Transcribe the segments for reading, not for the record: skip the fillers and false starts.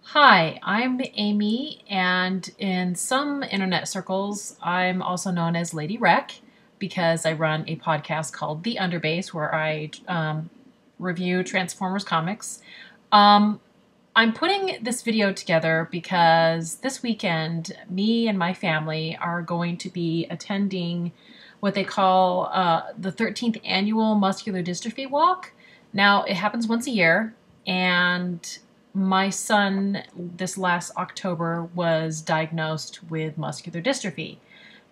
Hi, I'm Amy, and in some internet circles, I'm also known as ladywreck because I run a podcast called The Underbase where I review Transformers comics. Um, I'm putting this video together because this weekend, me and my family are going to be attending what they call the 13th Annual Muscular Dystrophy Walk. Now, it happens once a year, and my son this last October was diagnosed with muscular dystrophy.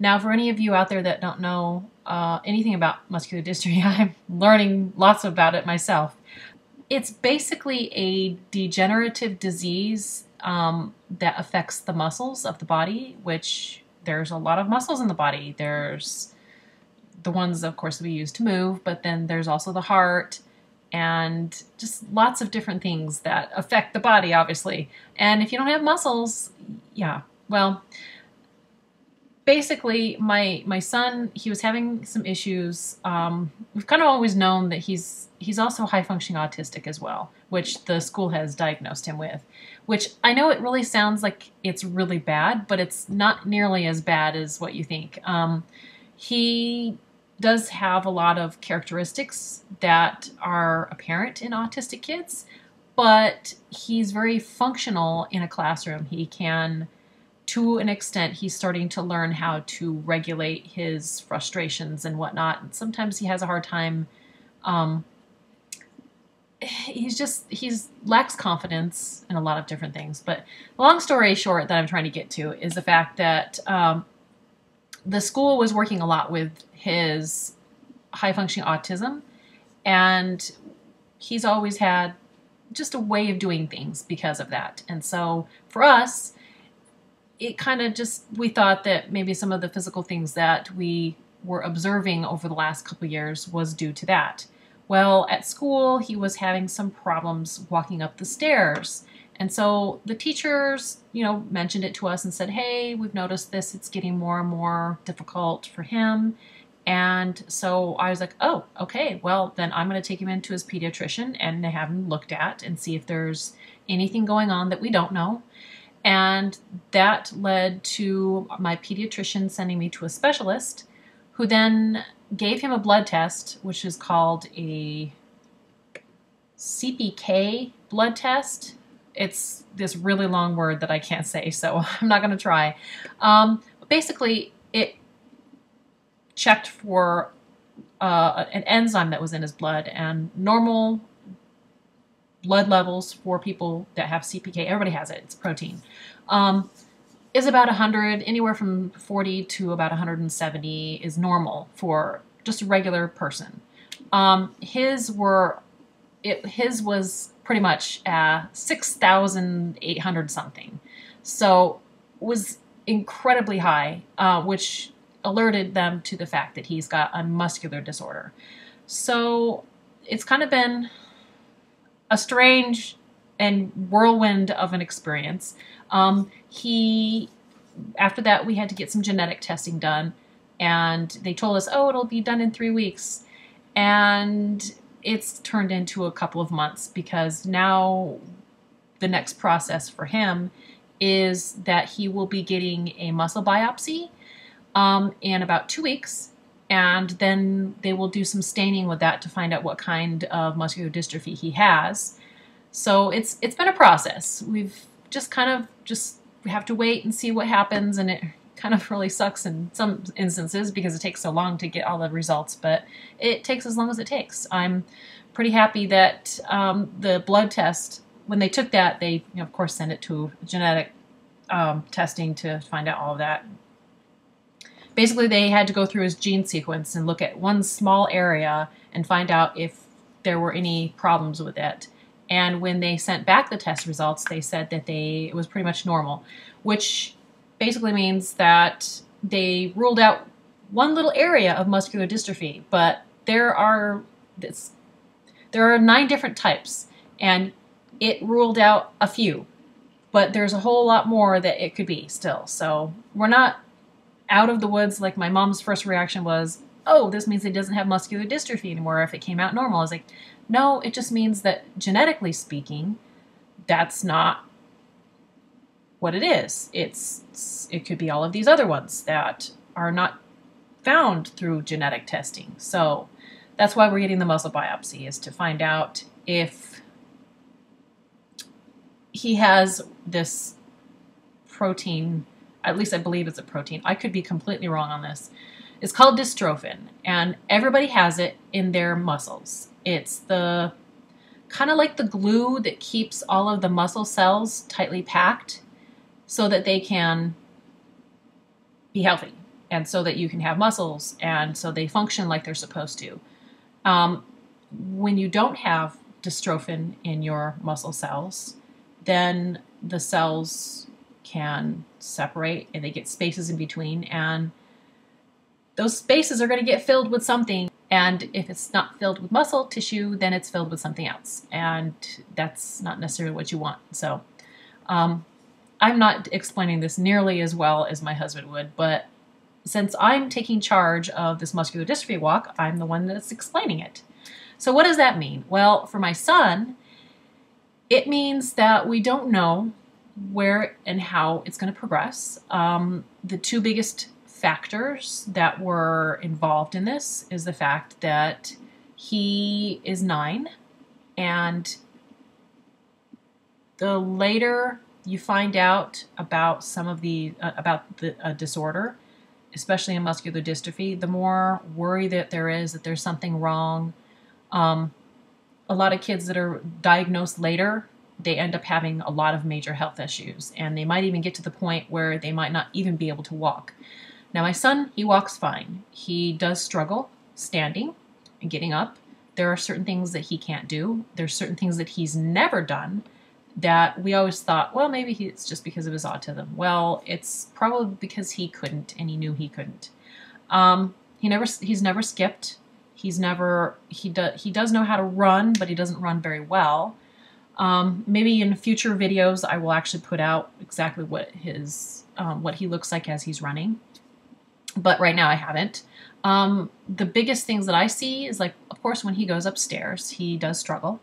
Now, for any of you out there that don't know anything about muscular dystrophy, I'm learning lots about it myself. It's basically a degenerative disease that affects the muscles of the body, which there's a lot of muscles in the body. There's the ones, of course, that we use to move, but then there's also the heart and just lots of different things that affect the body, obviously. And if you don't have muscles, yeah, well, basically my son, he was having some issues. We've kind of always known that he's also high functioning autistic as well, which the school has diagnosed him with, which I know it really sounds like it's really bad, but it's not nearly as bad as what you think. He does have a lot of characteristics that are apparent in autistic kids, but he's very functional in a classroom. He can, to an extent, he's starting to learn how to regulate his frustrations and whatnot. And sometimes he has a hard time. He's lacks confidence in a lot of different things. But the long story short that I'm trying to get to is the fact that the school was working a lot with his high functioning autism, and he's always had just a way of doing things because of that. And so for us, it kind of just, we thought that maybe some of the physical things that we were observing over the last couple of years was due to that. Well, at school, he was having some problems walking up the stairs. And so the teachers, mentioned it to us and said, hey, we've noticed this. It's getting more and more difficult for him. And so I was like, oh, okay, well, then I'm going to take him into his pediatrician and have him looked at and see if there's anything going on that we don't know. And that led to my pediatrician sending me to a specialist who then gave him a blood test, which is called a CPK blood test. It's this really long word that I can't say, so I'm not going to try. Basically, it checked for an enzyme that was in his blood, and normal blood levels for people that have CPK, everybody has it, it's a protein, is about 100, anywhere from 40 to about 170 is normal for just a regular person. His was pretty much 6,800 something. So it was incredibly high, which alerted them to the fact that he's got a muscular disorder. So it's kind of been a strange and whirlwind of an experience. After that, we had to get some genetic testing done, and they told us, oh, it'll be done in 3 weeks. And it's turned into a couple of months because now the next process for him is that he will be getting a muscle biopsy in about 2 weeks. And then they will do some staining with that to find out what kind of muscular dystrophy he has. So it's been a process. We've just we have to wait and see what happens, and it kind of really sucks in some instances because it takes so long to get all the results, but it takes as long as it takes. I'm pretty happy that the blood test, when they took that, they of course sent it to genetic testing to find out all of that. Basically, they had to go through his gene sequence and look at one small area and find out if there were any problems with it. And when they sent back the test results, they said that it was pretty much normal, which basically means that they ruled out one little area of muscular dystrophy. But there are 9 different types, and it ruled out a few. But there's a whole lot more that it could be still. So we're not out of the woods. Like my mom's first reaction was, oh, this means he doesn't have muscular dystrophy anymore if it came out normal. I was like, no, it just means that genetically speaking, that's not what it is. It could be all of these other ones that are not found through genetic testing. So that's why we're getting the muscle biopsy, is to find out if he has this protein. At least I believe it's a protein. I could be completely wrong on this. It's called dystrophin, and everybody has it in their muscles. It's the kind of like the glue that keeps all of the muscle cells tightly packed so that they can be healthy and so that you can have muscles and so they function like they're supposed to. When you don't have dystrophin in your muscle cells, then the cells can separate and they get spaces in between, and those spaces are going to get filled with something. And if it's not filled with muscle tissue, then it's filled with something else, and that's not necessarily what you want. So I'm not explaining this nearly as well as my husband would, but since I'm taking charge of this muscular dystrophy walk, I'm the one that's explaining it. So what does that mean? Well, for my son, it means that we don't know where and how it's going to progress. The two biggest factors that were involved in this is the fact that he is 9, and the later you find out about some of the disorder, especially in muscular dystrophy, the more worry that there is that there's something wrong. A lot of kids that are diagnosed later, they end up having a lot of major health issues, and they might even get to the point where they might not even be able to walk. Now, my son, he walks fine. He does struggle standing and getting up. There are certain things that he can't do. There's certain things that he's never done that we always thought, well, maybe it's just because of his autism. Well, it's probably because he couldn't, and he knew he couldn't. He's never skipped. He does know how to run, but he doesn't run very well. Maybe in future videos, I will actually put out exactly what he looks like as he's running. But right now I haven't. The biggest things that I see is, like, of course, when he goes upstairs, he does struggle.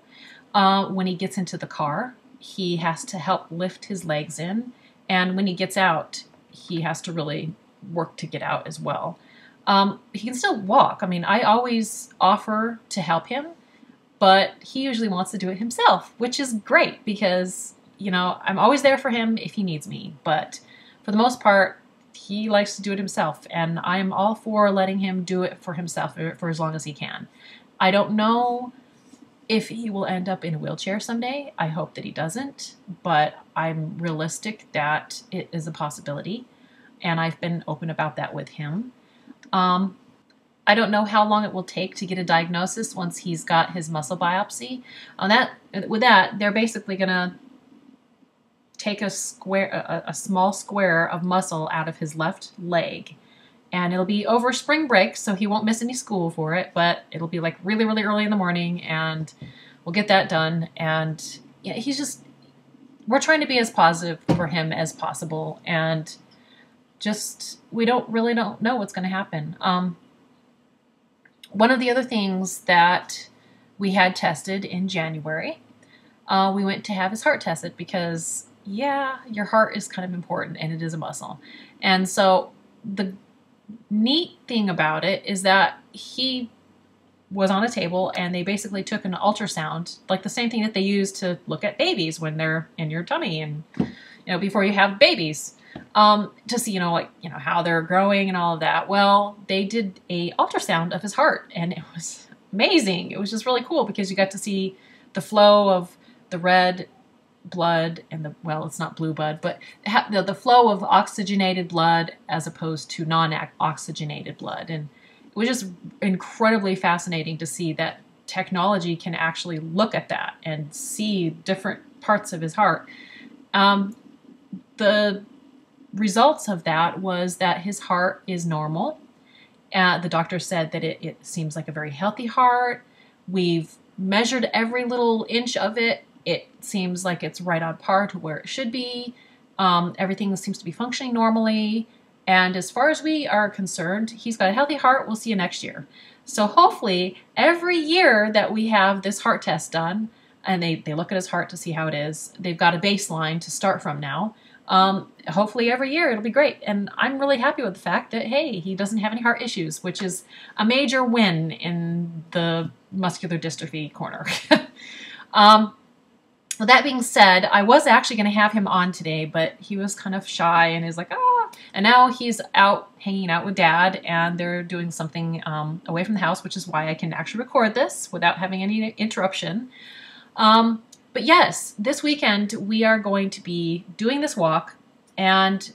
When he gets into the car, he has to help lift his legs in. And when he gets out, he has to really work to get out as well. He can still walk. I mean, I always offer to help him, but he usually wants to do it himself, which is great because, you know, I'm always there for him if he needs me. But for the most part, he likes to do it himself, and I'm all for letting him do it for himself for as long as he can. I don't know if he will end up in a wheelchair someday. I hope that he doesn't, but I'm realistic that it is a possibility, and I've been open about that with him. I don't know how long it will take to get a diagnosis once he's got his muscle biopsy. With that, they're basically going to take a small square of muscle out of his left leg, and it'll be over spring break, so he won't miss any school for it, but it'll be like really, really early in the morning, and we'll get that done. And yeah, we're trying to be as positive for him as possible, and we don't know what's going to happen. One of the other things that we had tested in January, we went to have his heart tested because, yeah, your heart is kind of important, and it is a muscle. And so the neat thing about it is that he was on a table, and they basically took an ultrasound, like the same thing that they use to look at babies when they're in your tummy and, you know, before you have babies, to see, how they're growing and all of that. Well, they did a ultrasound of his heart, and it was amazing. It was just really cool because you got to see the flow of the red blood and it's not blue blood, but the flow of oxygenated blood as opposed to non-oxygenated blood. And it was just incredibly fascinating to see that technology can actually look at that and see different parts of his heart. The results of that was that his heart is normal. The doctor said that it seems like a very healthy heart. We've measured every little inch of it. It seems like it's right on par to where it should be. Everything seems to be functioning normally. And as far as we are concerned, he's got a healthy heart. We'll see you next year. So hopefully every year that we have this heart test done, and they look at his heart to see how it is, they've got a baseline to start from now. Hopefully every year it'll be great. And I'm really happy with the fact that, hey, he doesn't have any heart issues, which is a major win in the muscular dystrophy corner. With that being said, I was actually going to have him on today, but he was kind of shy and he's like, ah. And now he's out hanging out with Dad, and they're doing something away from the house, which is why I can actually record this without having any interruption. But yes, this weekend we are going to be doing this walk, and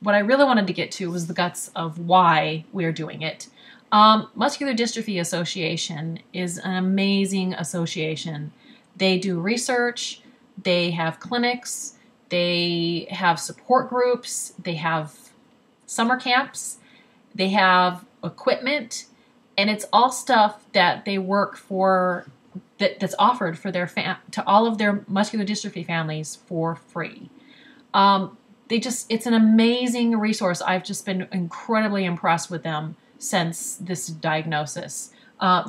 what I really wanted to get to was the guts of why we are doing it. Muscular Dystrophy Association is an amazing association. They do research, they have clinics, they have support groups, they have summer camps, they have equipment, and it's all stuff that they work for, that's offered for their to all of their muscular dystrophy families for free. It's an amazing resource. I've just been incredibly impressed with them since this diagnosis.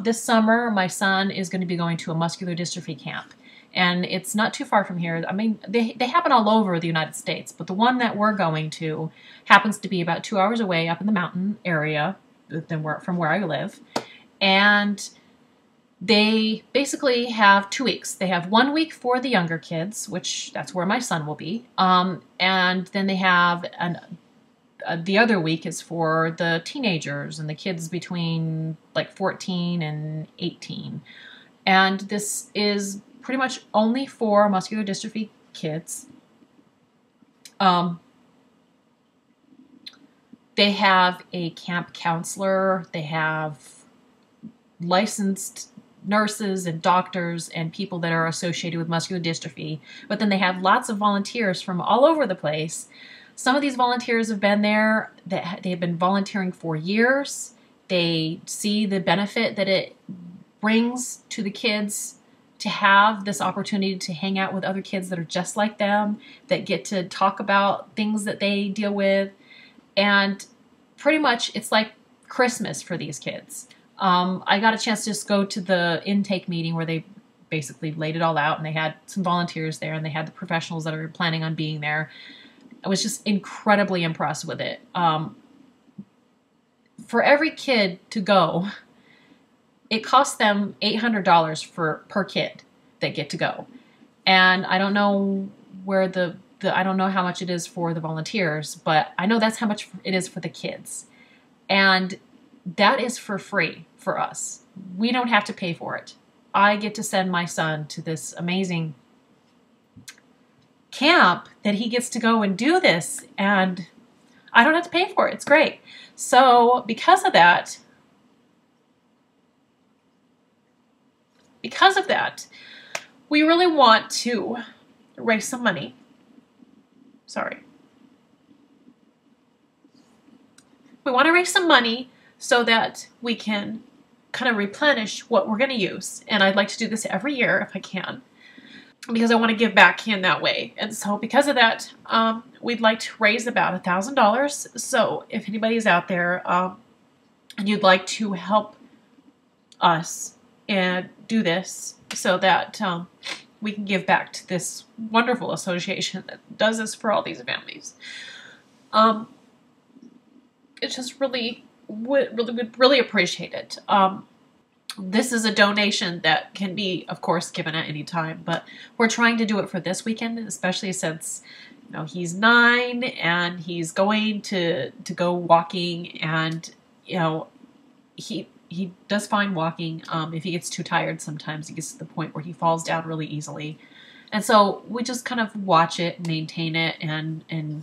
This summer, my son is going to be going to a muscular dystrophy camp, and it's not too far from here. I mean, they happen all over the United States, but the one that we're going to happens to be about 2 hours away up in the mountain area from where I live. And they basically have 2 weeks. They have 1 week for the younger kids, which that's where my son will be. And then they have the other week is for the teenagers and the kids between like 14 and 18. And this is pretty much only for muscular dystrophy kids. They have a camp counselor. They have licensed nurses and doctors and people that are associated with muscular dystrophy. But then they have lots of volunteers from all over the place. Some of these volunteers have been there, they've been volunteering for years. They see the benefit that it brings to the kids to have this opportunity to hang out with other kids that are just like them, that get to talk about things that they deal with. And pretty much it's like Christmas for these kids. I got a chance to just go to the intake meeting where they basically laid it all out, and they had some volunteers there, and they had the professionals that are planning on being there. I was just incredibly impressed with it. For every kid to go, it costs them $800 per kid that get to go. And I don't know where I don't know how much it is for the volunteers, but I know that's how much it is for the kids. And that is for free for us. We don't have to pay for it. I get to send my son to this amazing camp that he gets to go and do this, and I don't have to pay for it. It's great. So because of that, we really want to raise some money. Sorry. We want to raise some money so that we can kind of replenish what we're going to use. And I'd like to do this every year if I can, because I want to give back in that way. And so because of that, we'd like to raise about $1,000. So if anybody's out there and you'd like to help us and do this so that we can give back to this wonderful association that does this for all these families, it's just really would really appreciate it. This is a donation that can be, of course, given at any time, but we're trying to do it for this weekend, especially since, you know, he's 9 and he's going to go walking, and, you know, he does fine walking. If he gets too tired, sometimes he gets to the point where he falls down really easily. And so we just kind of watch it, maintain it, and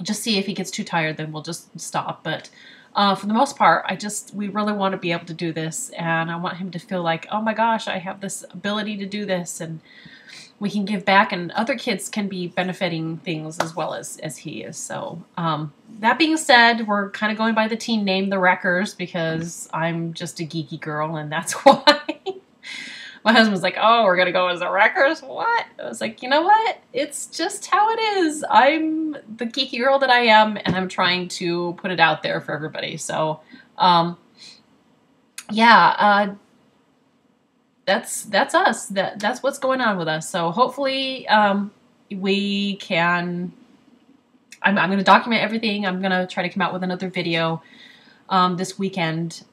just see if he gets too tired, then we'll just stop. But for the most part, we really want to be able to do this, and I want him to feel like, oh my gosh, I have this ability to do this, and we can give back, and other kids can be benefiting things as well as he is. So that being said, we're kind of going by the team name, the Wreckers, because I'm just a geeky girl, and that's why. My husband's like, oh, we're going to go as the Wreckers? What? I was like, you know what? It's just how it is. I'm the geeky girl that I am, and I'm trying to put it out there for everybody. So, yeah, that's us. That's what's going on with us. So hopefully, we can, I'm going to document everything. I'm going to try to come out with another video this weekend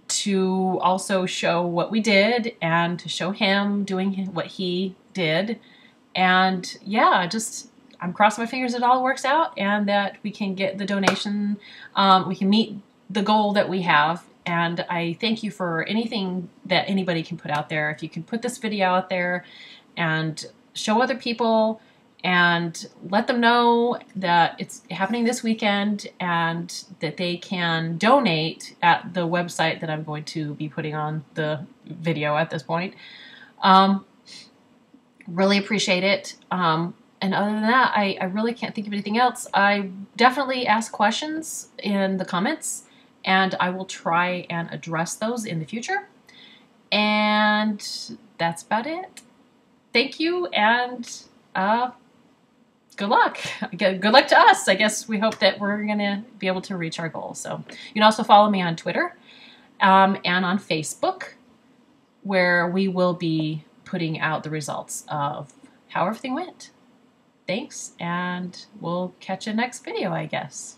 to also show what we did and to show him doing what he did. And yeah, just, I'm crossing my fingers it all works out and that we can get the donation, we can meet the goal that we have. And I thank you for anything that anybody can put out there. If you can put this video out there and show other people and let them know that it's happening this weekend and that they can donate at the website that I'm going to be putting on the video at this point. Really appreciate it. And other than that, I really can't think of anything else. I definitely ask questions in the comments, and I will try and address those in the future. And that's about it. Thank you, and good luck. Good luck to us. I guess we hope that we're going to be able to reach our goal. So you can also follow me on Twitter and on Facebook, where we will be putting out the results of how everything went. Thanks, and we'll catch you next video, I guess.